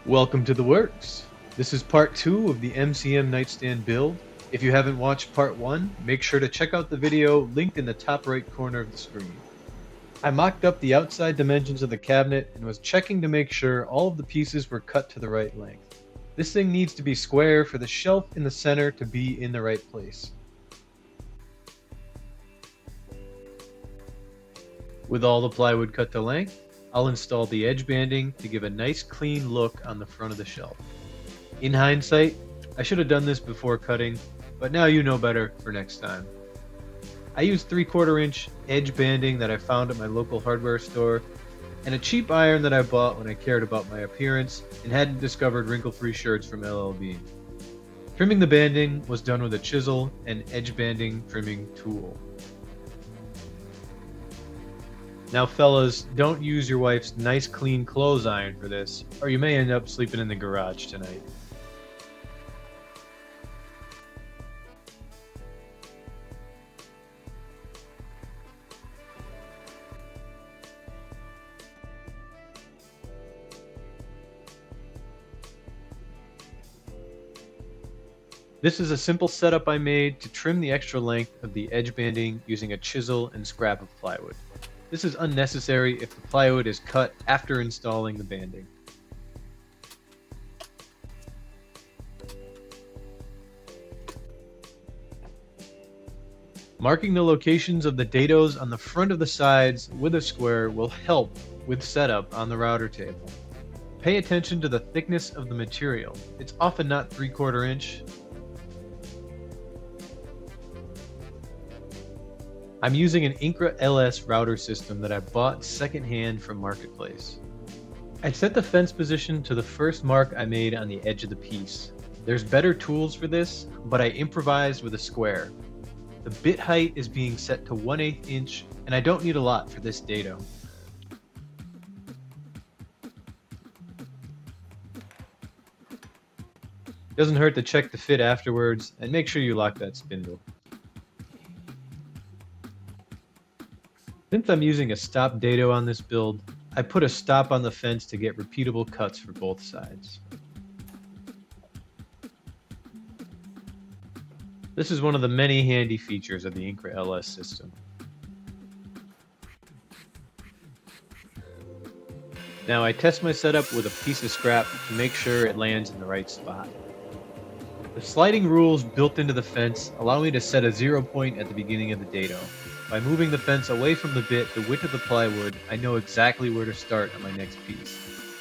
Welcome to the works. This is part 2 of the MCM Nightstand build. If you haven't watched part 1, make sure to check out the video linked in the top right corner of the screen. I mocked up the outside dimensions of the cabinet and was checking to make sure all of the pieces were cut to the right length. This thing needs to be square for the shelf in the center to be in the right place. With all the plywood cut to length, I'll install the edge banding to give a nice clean look on the front of the shelf. In hindsight, I should have done this before cutting, but now you know better for next time. I used 3/4 inch edge banding that I found at my local hardware store, and a cheap iron that I bought when I cared about my appearance and hadn't discovered wrinkle-free shirts from LLB. Trimming the banding was done with a chisel and edge banding trimming tool. Now fellas, don't use your wife's nice clean clothes iron for this, or you may end up sleeping in the garage tonight. This is a simple setup I made to trim the extra length of the edge banding using a chisel and scrap of plywood. This is unnecessary if the plywood is cut after installing the banding. Marking the locations of the dados on the front of the sides with a square will help with setup on the router table. Pay attention to the thickness of the material. It's often not 3/4 inch. I'm using an Incra LS router system that I bought secondhand from Marketplace. I set the fence position to the first mark I made on the edge of the piece. There's better tools for this, but I improvised with a square. The bit height is being set to 1/8 inch, and I don't need a lot for this dado. Doesn't hurt to check the fit afterwards, and make sure you lock that spindle. Since I'm using a stop dado on this build, I put a stop on the fence to get repeatable cuts for both sides. This is one of the many handy features of the Incra LS system. Now I test my setup with a piece of scrap to make sure it lands in the right spot. The sliding rules built into the fence allow me to set a 0 point at the beginning of the dado. By moving the fence away from the bit the width of the plywood, I know exactly where to start on my next piece.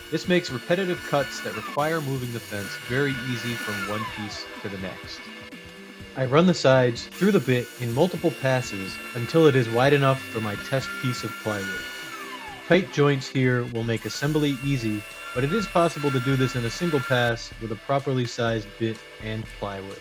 This makes repetitive cuts that require moving the fence very easy from one piece to the next. I run the sides through the bit in multiple passes until it is wide enough for my test piece of plywood. Tight joints here will make assembly easy, but it is possible to do this in a single pass with a properly sized bit and plywood.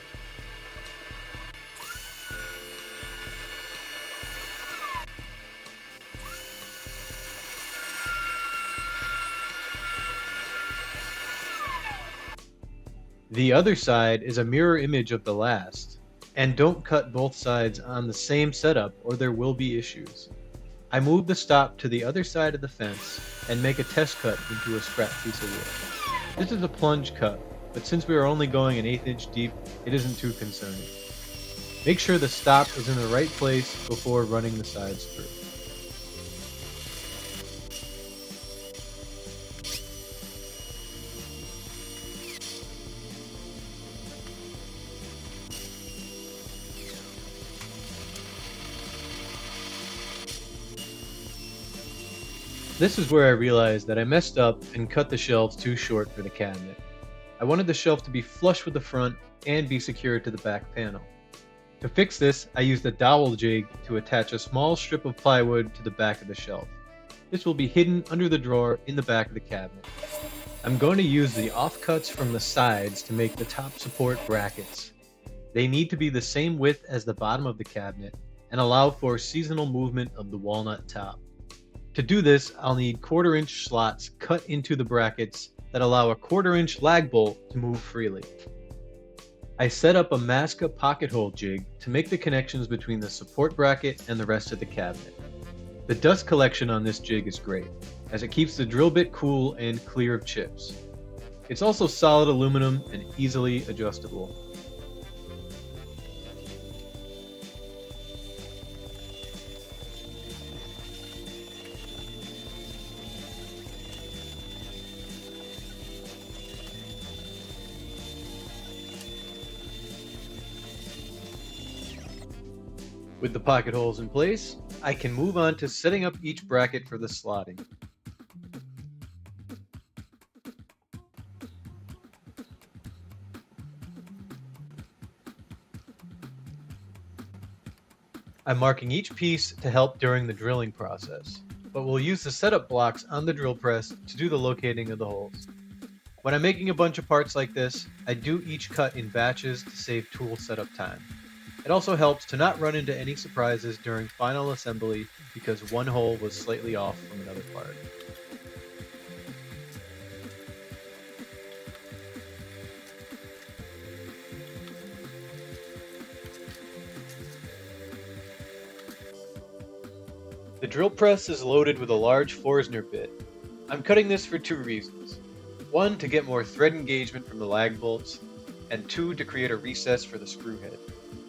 The other side is a mirror image of the last, and don't cut both sides on the same setup or there will be issues. I move the stop to the other side of the fence and make a test cut into a scrap piece of wood. This is a plunge cut, but since we are only going 1/8 inch deep, it isn't too concerning. Make sure the stop is in the right place before running the sides through. This is where I realized that I messed up and cut the shelves too short for the cabinet. I wanted the shelf to be flush with the front and be secured to the back panel. To fix this, I used a dowel jig to attach a small strip of plywood to the back of the shelf. This will be hidden under the drawer in the back of the cabinet. I'm going to use the offcuts from the sides to make the top support brackets. They need to be the same width as the bottom of the cabinet and allow for seasonal movement of the walnut top. To do this, I'll need 1/4 inch slots cut into the brackets that allow a 1/4 inch lag bolt to move freely. I set up a Massca Pocket hole jig to make the connections between the support bracket and the rest of the cabinet. The dust collection on this jig is great, as it keeps the drill bit cool and clear of chips. It's also solid aluminum and easily adjustable. With the pocket holes in place, I can move on to setting up each bracket for the slotting. I'm marking each piece to help during the drilling process, but we'll use the setup blocks on the drill press to do the locating of the holes. When I'm making a bunch of parts like this, I do each cut in batches to save tool setup time. It also helps to not run into any surprises during final assembly because one hole was slightly off from another part. The drill press is loaded with a large Forstner bit. I'm cutting this for two reasons. One, to get more thread engagement from the lag bolts, and two, to create a recess for the screw head.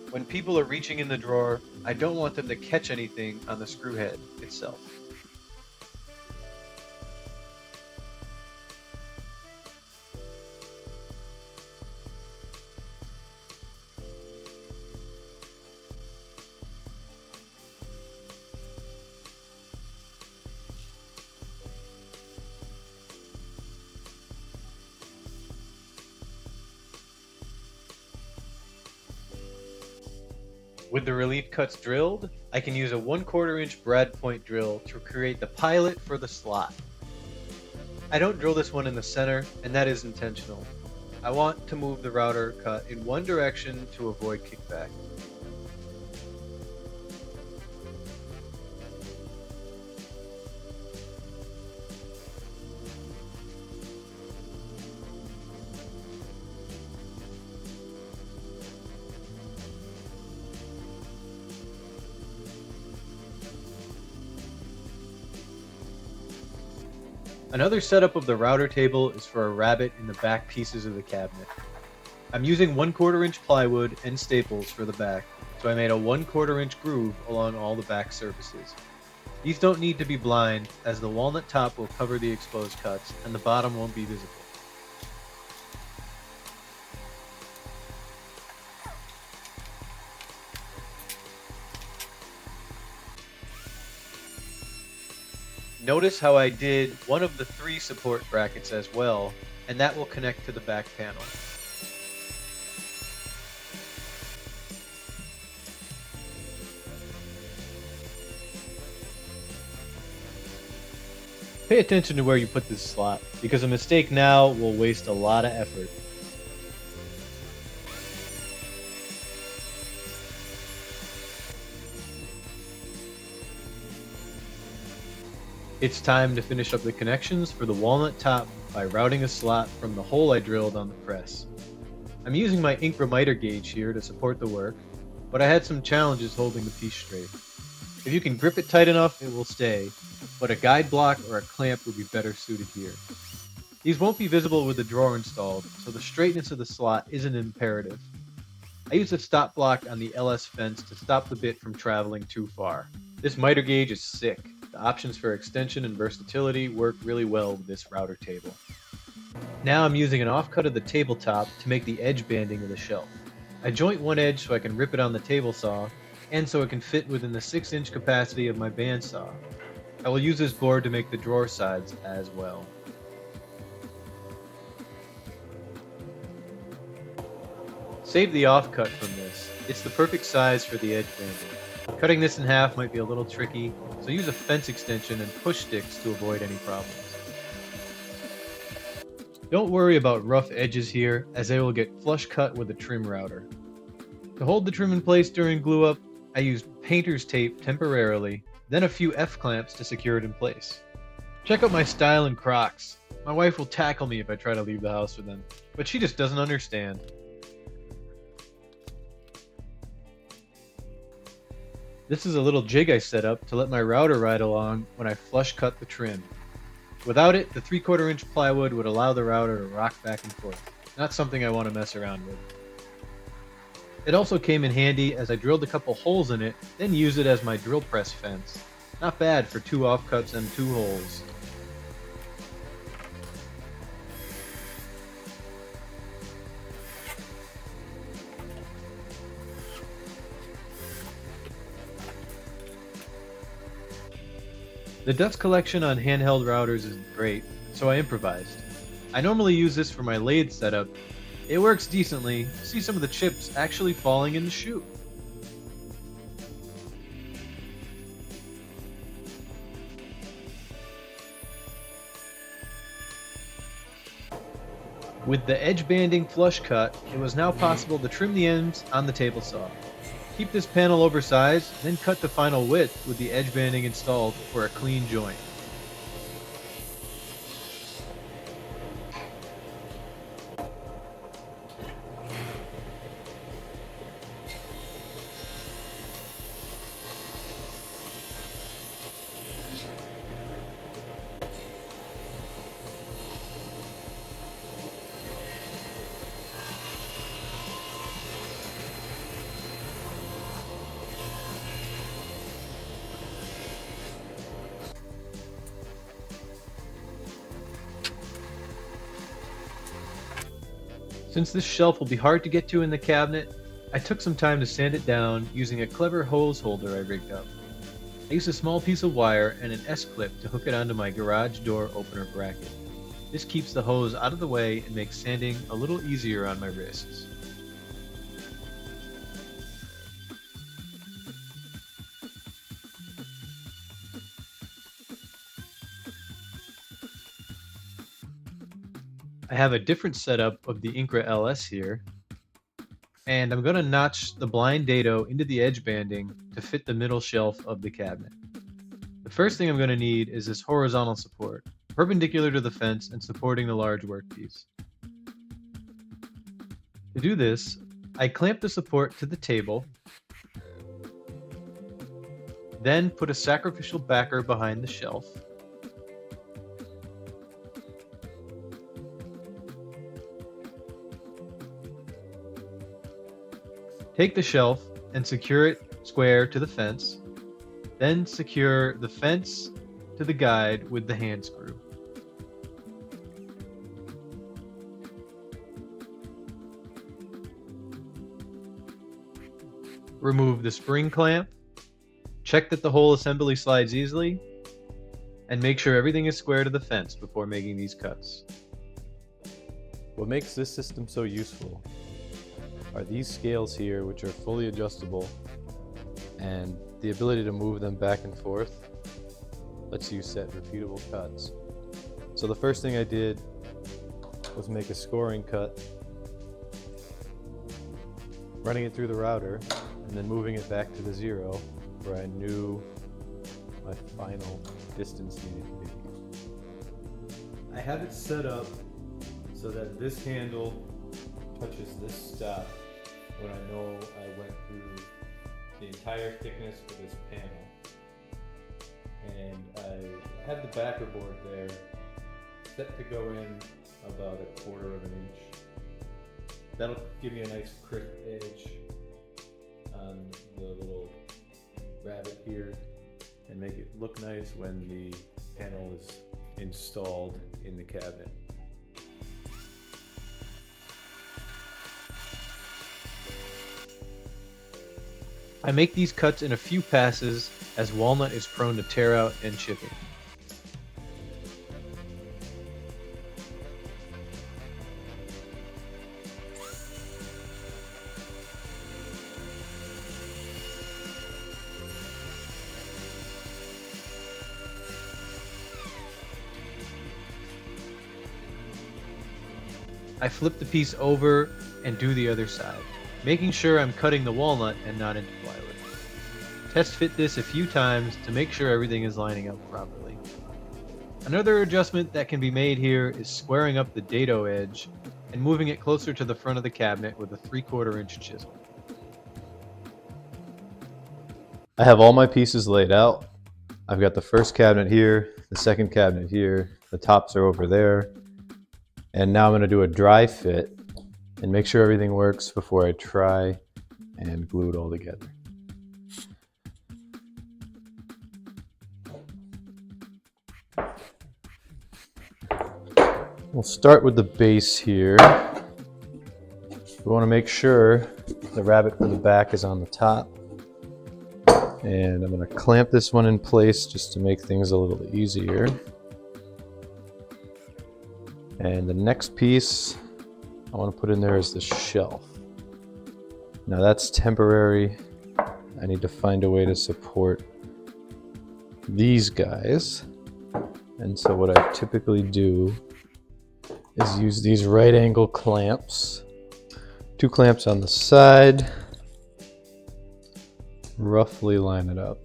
When people are reaching in the drawer, I don't want them to catch anything on the screw head itself. With the relief cuts drilled, I can use a 1/4 inch brad point drill to create the pilot for the slot. I don't drill this one in the center, and that is intentional. I want to move the router cut in one direction to avoid kickback. Another setup of the router table is for a rabbet in the back pieces of the cabinet. I'm using 1/4 inch plywood and staples for the back, so I made a 1/4 inch groove along all the back surfaces. These don't need to be blind, as the walnut top will cover the exposed cuts and the bottom won't be visible. Notice how I did one of the 3 support brackets as well, and that will connect to the back panel. Pay attention to where you put this slot, because a mistake now will waste a lot of effort. It's time to finish up the connections for the walnut top by routing a slot from the hole I drilled on the press. I'm using my Incra miter gauge here to support the work, but I had some challenges holding the piece straight. If you can grip it tight enough, it will stay, but a guide block or a clamp would be better suited here. These won't be visible with the drawer installed, so the straightness of the slot isn't imperative. I used a stop block on the LS fence to stop the bit from traveling too far. This miter gauge is sick. The options for extension and versatility work really well with this router table. Now I'm using an offcut of the tabletop to make the edge banding of the shelf. I joint one edge so I can rip it on the table saw, and so it can fit within the 6-inch capacity of my bandsaw. I will use this board to make the drawer sides as well. Save the offcut from this. It's the perfect size for the edge banding. Cutting this in half might be a little tricky, so use a fence extension and push sticks to avoid any problems. Don't worry about rough edges here, as they will get flush cut with a trim router. To hold the trim in place during glue up, I used painter's tape temporarily, then a few F-clamps to secure it in place. Check out my style in Crocs. My wife will tackle me if I try to leave the house with them, but she just doesn't understand. This is a little jig I set up to let my router ride along when I flush cut the trim. Without it, the 3/4 inch plywood would allow the router to rock back and forth. Not something I want to mess around with. It also came in handy as I drilled a couple holes in it, then used it as my drill press fence. Not bad for 2 offcuts and 2 holes. The dust collection on handheld routers isn't great, so I improvised. I normally use this for my lathe setup. It works decently. See some of the chips actually falling in the chute. With the edge banding flush cut, it was now possible to trim the ends on the table saw. Keep this panel oversized, then cut the final width with the edge banding installed for a clean joint. Since this shelf will be hard to get to in the cabinet, I took some time to sand it down using a clever hose holder I rigged up. I used a small piece of wire and an S-clip to hook it onto my garage door opener bracket. This keeps the hose out of the way and makes sanding a little easier on my wrists. I have a different setup of the Incra LS here, and I'm going to notch the blind dado into the edge banding to fit the middle shelf of the cabinet. The first thing I'm going to need is this horizontal support, perpendicular to the fence and supporting the large workpiece. To do this, I clamp the support to the table, then put a sacrificial backer behind the shelf. Take the shelf and secure it square to the fence, then secure the fence to the guide with the hand screw. Remove the spring clamp, check that the whole assembly slides easily, and make sure everything is square to the fence before making these cuts. What makes this system so useful are these scales here, which are fully adjustable, and the ability to move them back and forth lets you set repeatable cuts. So the first thing I did was make a scoring cut, running it through the router and then moving it back to the 0 where I knew my final distance needed to be. I have it set up so that this handle touches this stop when I know I went through the entire thickness of this panel. And I had the backer board there set to go in about 1/4 inch. That'll give me a nice crisp edge on the little rabbet here and make it look nice when the panel is installed in the cabinet. I make these cuts in a few passes as walnut is prone to tear out and chipping. I flip the piece over and do the other side, making sure I'm cutting the walnut and not into plywood. Test fit this a few times to make sure everything is lining up properly. Another adjustment that can be made here is squaring up the dado edge and moving it closer to the front of the cabinet with a 3/4 inch chisel. I have all my pieces laid out. I've got the first cabinet here, the second cabinet here, The tops are over there. And now I'm going to do a dry fit and make sure everything works before I try and glue it all together. We'll start with the base here. We want to make sure the rabbet for the back is on the top. And I'm going to clamp this one in place just to make things a little easier. And the next piece I want to put in there is the shelf. Now that's temporary. I need to find a way to support these guys. And so what I typically do is use these right angle clamps. 2 clamps on the side. Roughly line it up.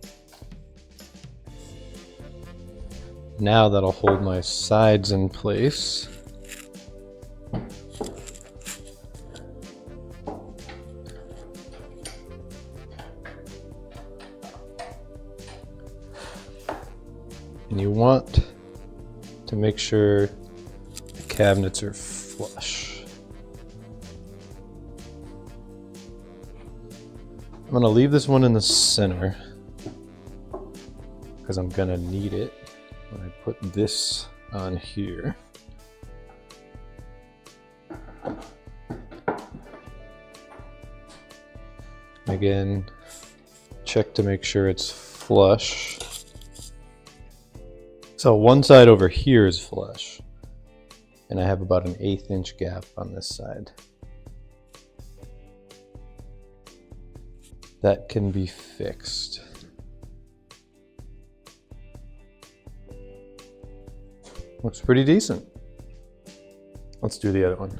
Now that'll hold my sides in place. And you want to make sure the cabinets are flush. I'm going to leave this one in the center because I'm going to need it when I put this on here. Again, check to make sure it's flush. So one side over here is flush, and I have about an 1/8 inch gap on this side. That can be fixed. Looks pretty decent. Let's do the other one.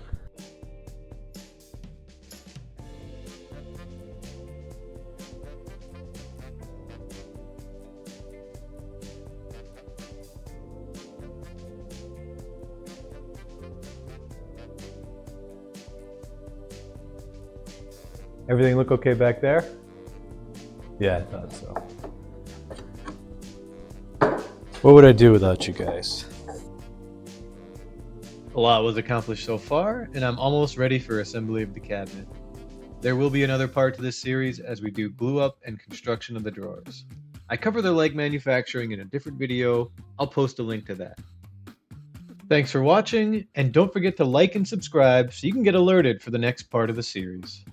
Everything look okay back there? Yeah, I thought so. What would I do without you guys? A lot was accomplished so far, and I'm almost ready for assembly of the cabinet. There will be another part to this series as we do glue up and construction of the drawers. I cover the leg manufacturing in a different video. I'll post a link to that. Thanks for watching, and don't forget to like and subscribe so you can get alerted for the next part of the series.